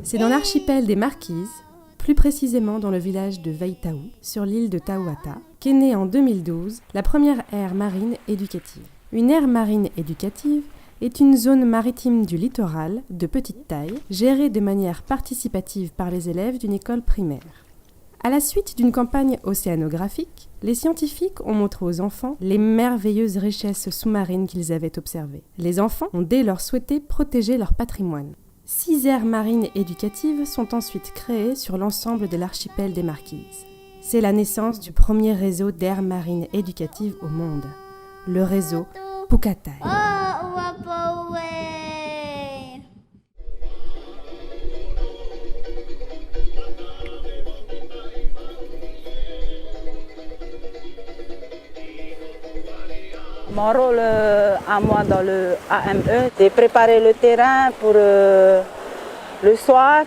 C'est dans l'archipel des Marquises, plus précisément dans le village de Vaitaou, sur l'île de Taouata, qu'est née en 2012 la première aire marine éducative. Une aire marine éducative est une zone maritime du littoral, de petite taille, gérée de manière participative par les élèves d'une école primaire. À la suite d'une campagne océanographique, les scientifiques ont montré aux enfants les merveilleuses richesses sous-marines qu'ils avaient observées. Les enfants ont dès lors souhaité protéger leur patrimoine. 6 aires marines éducatives sont ensuite créées sur l'ensemble de l'archipel des Marquises. C'est la naissance du premier réseau d'aires marines éducatives au monde, le réseau Pukatai. Mon rôle à moi dans le AME, c'est préparer le terrain pour le soir,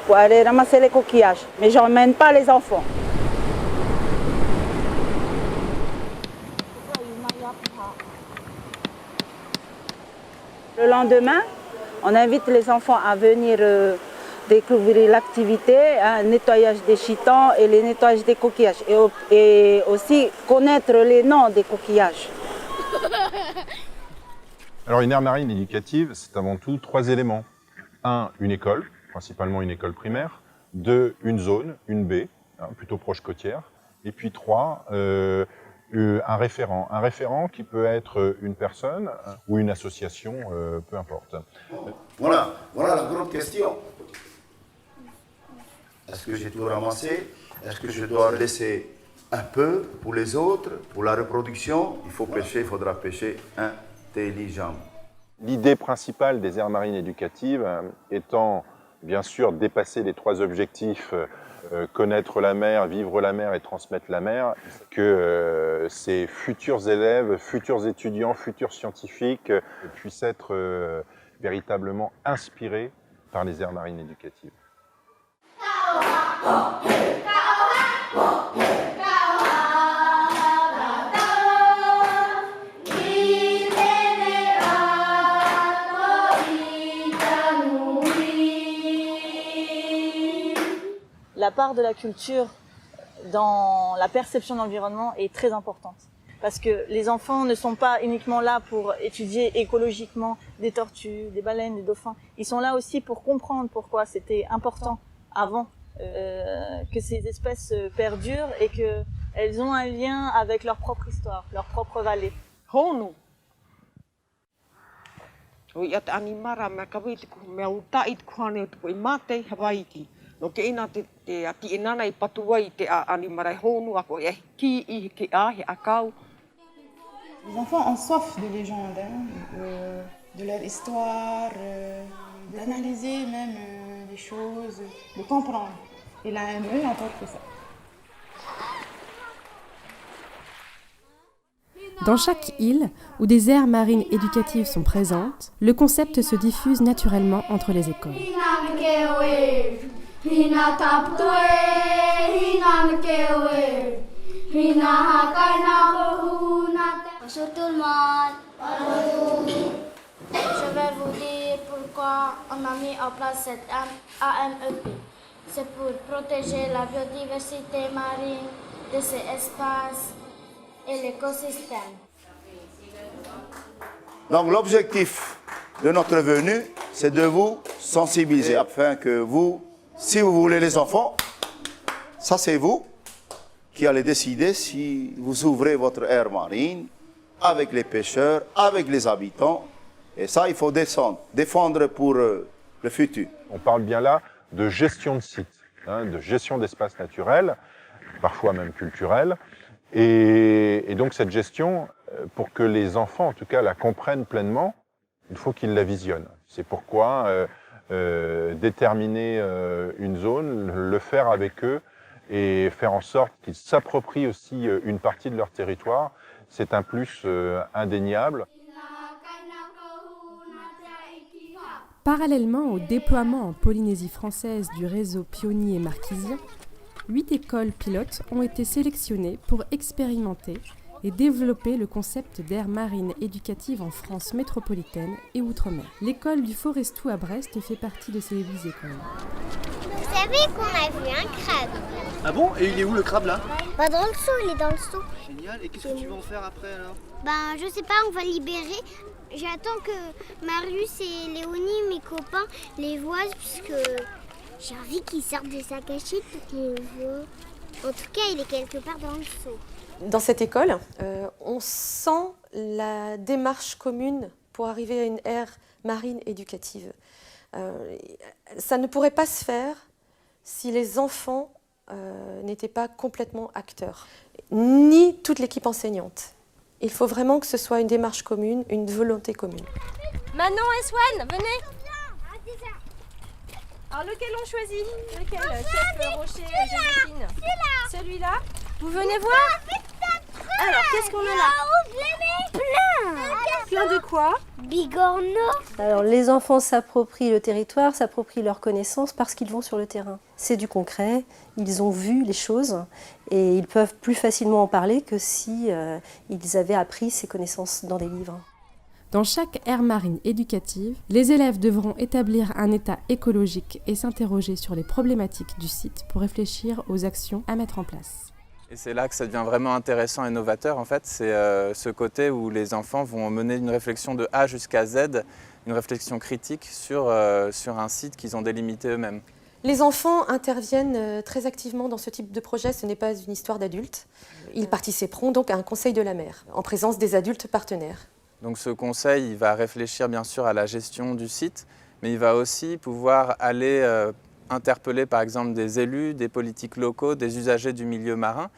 pour aller ramasser les coquillages. Mais je n'emmène pas les enfants. Le lendemain, on invite les enfants à venir découvrir l'activité, le nettoyage des chitons et le nettoyage des coquillages. Et aussi connaître les noms des coquillages. Alors une aire marine éducative, c'est avant tout 3 éléments. 1, une école, principalement une école primaire. 2, une zone, une baie, plutôt proche côtière. Et puis 3, un référent. Un référent qui peut être une personne ou une association, peu importe. Voilà la grande question. Est-ce que j'ai tout ramassé? Est-ce que je dois laisser un peu pour les autres, pour la reproduction? Il faut pêcher, il faudra pêcher intelligemment. L'idée principale des aires marines éducatives étant, bien sûr, dépasser les 3 objectifs, connaître la mer, vivre la mer et transmettre la mer, que ces futurs élèves, futurs étudiants, futurs scientifiques puissent être véritablement inspirés par les aires marines éducatives. La part de la culture dans la perception de l'environnement est très importante. Parce que les enfants ne sont pas uniquement là pour étudier écologiquement des tortues, des baleines, des dauphins. Ils sont là aussi pour comprendre pourquoi c'était important avant que ces espèces perdurent et qu'elles ont un lien avec leur propre histoire, leur propre vallée. No ke ina te ati enana I patua I te animarai honu ako e ki I ke ahe akau. Les enfants ont soif de légendes, de leur histoire, d'analyser même les choses, de comprendre. Et l'AME n'apporte que ça. Dans chaque île où des aires marines éducatives sont présentes, le concept se diffuse naturellement entre les écoles. Bonjour tout le monde. Je vais vous dire pourquoi on a mis en place cette AMEP. C'est pour protéger la biodiversité marine de ces espaces et l'écosystème. Donc l'objectif de notre venue, c'est de vous sensibiliser afin que vous, si vous voulez les enfants, ça c'est vous qui allez décider si vous ouvrez votre aire marine avec les pêcheurs, avec les habitants. Et ça, il faut défendre pour le futur. On parle bien là de gestion de sites, de gestion d'espaces naturels, parfois même culturels. Et donc cette gestion, pour que les enfants, en tout cas, la comprennent pleinement, il faut qu'ils la visionnent. C'est pourquoi déterminer une zone, le faire avec eux et faire en sorte qu'ils s'approprient aussi une partie de leur territoire, c'est un plus indéniable. Parallèlement au déploiement en Polynésie française du réseau pionnier et marquisien, 8 écoles pilotes ont été sélectionnées pour expérimenter et développer le concept d'aire marine éducative en France métropolitaine et outre-mer. L'école du Forestou à Brest fait partie de ces 8 écoles. Vous savez qu'on a vu un crabe. Ah bon? Et il est où le crabe là? Bah dans le seau, il est dans le seau. Génial. Et qu'est-ce que tu vas en faire après alors? Ben je sais pas, on va libérer. J'attends que Marius et Léonie, mes copains, les voient puisque j'ai envie qu'ils sortent de sa cachette pour qu'on le voit. En tout cas, il est quelque part dans le seau. Dans cette école, on sent la démarche commune pour arriver à une aire marine éducative. Ça ne pourrait pas se faire si les enfants n'étaient pas complètement acteurs, ni toute l'équipe enseignante. Il faut vraiment que ce soit une démarche commune, une volonté commune. Manon et Swan, venez. Alors lequel on choisit? Lequel? Chef Rocher, Joséphine? Celui-là? Vous venez voir? Alors, qu'est-ce qu'on a là? Plein de quoi? Bigorneau. Alors les enfants s'approprient le territoire, s'approprient leurs connaissances parce qu'ils vont sur le terrain. C'est du concret, ils ont vu les choses et ils peuvent plus facilement en parler que si ils avaient appris ces connaissances dans des livres. Dans chaque aire marine éducative, les élèves devront établir un état écologique et s'interroger sur les problématiques du site pour réfléchir aux actions à mettre en place. Et c'est là que ça devient vraiment intéressant et novateur en fait, c'est ce côté où les enfants vont mener une réflexion de A jusqu'à Z, une réflexion critique sur un site qu'ils ont délimité eux-mêmes. Les enfants interviennent très activement dans ce type de projet, ce n'est pas une histoire d'adultes. Ils participeront donc à un conseil de la mer, en présence des adultes partenaires. Donc ce conseil, il va réfléchir bien sûr à la gestion du site, mais il va aussi pouvoir aller interpeller par exemple des élus, des politiques locaux, des usagers du milieu marin.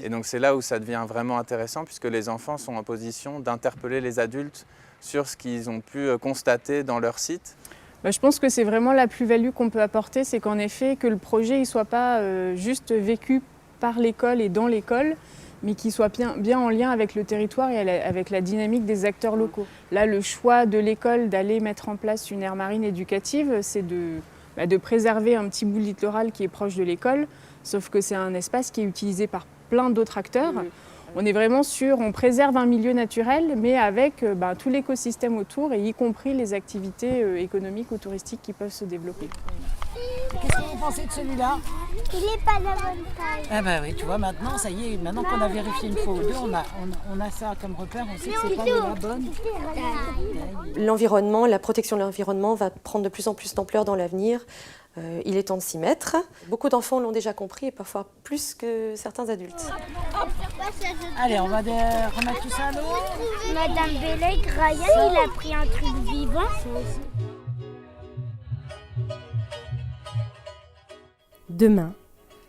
Et donc c'est là où ça devient vraiment intéressant puisque les enfants sont en position d'interpeller les adultes sur ce qu'ils ont pu constater dans leur site. Je pense que c'est vraiment la plus-value qu'on peut apporter, c'est qu'en effet que le projet ne soit pas juste vécu par l'école et dans l'école, mais qui soit bien en lien avec le territoire et avec la dynamique des acteurs locaux. Là, le choix de l'école d'aller mettre en place une aire marine éducative, c'est de préserver un petit bout de littoral qui est proche de l'école, sauf que c'est un espace qui est utilisé par plein d'autres acteurs. On est vraiment on préserve un milieu naturel, mais avec tout l'écosystème autour, et y compris les activités économiques ou touristiques qui peuvent se développer. Qu'est-ce que vous pensez de celui-là? Il n'est pas la bonne taille. Ah bah oui, tu vois, maintenant, ça y est, maintenant qu'on a vérifié une fois ou deux, on a ça comme repère, on sait que c'est pas de la bonne taille. L'environnement, la protection de l'environnement va prendre de plus en plus d'ampleur dans l'avenir. Il est temps de s'y mettre. Beaucoup d'enfants l'ont déjà compris et parfois plus que certains adultes. Allez, on va remettre tout ça à l'eau. Madame Bellec, Ryan, il a pris un truc vivant. Demain,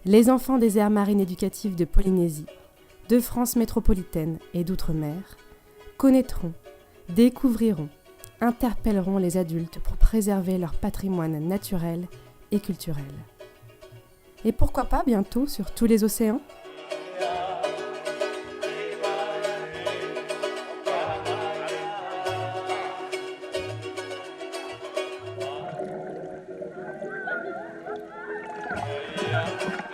les enfants des aires marines éducatives de Polynésie, de France métropolitaine et d'outre-mer connaîtront, découvriront, interpelleront les adultes pour préserver leur patrimoine naturel et culturel. Et pourquoi pas bientôt sur tous les océans ? Yeah.